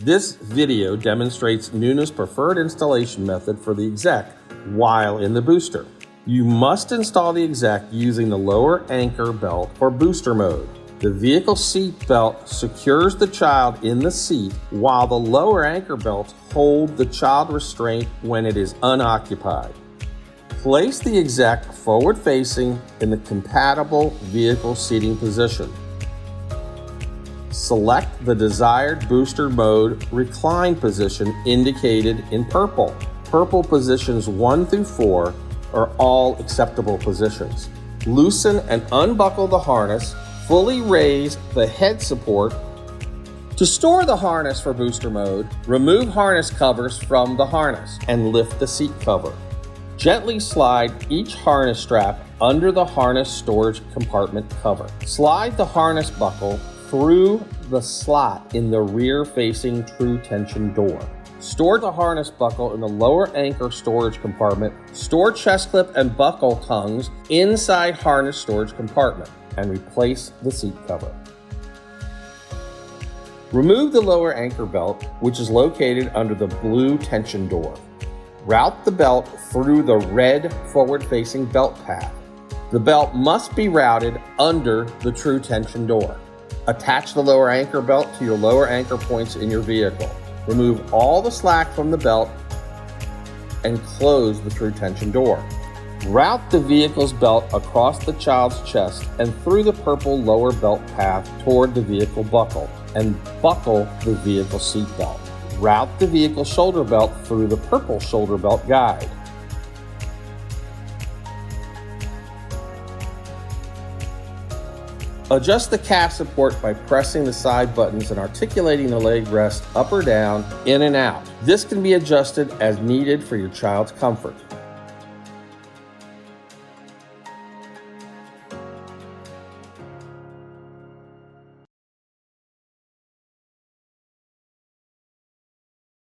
This video demonstrates Nuna's preferred installation method for the EXEC while in the booster. You must install the EXEC using the lower anchor belt for booster mode. The vehicle seat belt secures the child in the seat while the lower anchor belts hold the child restraint when it is unoccupied. Place the EXEC forward facing in the compatible vehicle seating position. Select the desired booster mode recline position indicated in purple. Purple positions 1 through 4 are all acceptable positions. Loosen and unbuckle the harness. Fully raise the head support. To store the harness for booster mode, remove harness covers from the harness and lift the seat cover. Gently slide each harness strap under the harness storage compartment cover. Slide the harness buckle through the slot in the rear-facing true tension door. Store the harness buckle in the lower anchor storage compartment. Store chest clip and buckle tongues inside harness storage compartment and replace the seat cover. Remove the lower anchor belt, which is located under the blue tension door. Route the belt through the red forward-facing belt path. The belt must be routed under the true tension door. Attach the lower anchor belt to your lower anchor points in your vehicle. Remove all the slack from the belt and close the true tension door. Route the vehicle's belt across the child's chest and through the purple lower belt path toward the vehicle buckle and buckle the vehicle seat belt. Route the vehicle shoulder belt through the purple shoulder belt guide. Adjust the calf support by pressing the side buttons and articulating the leg rest up or down, in and out. This can be adjusted as needed for your child's comfort.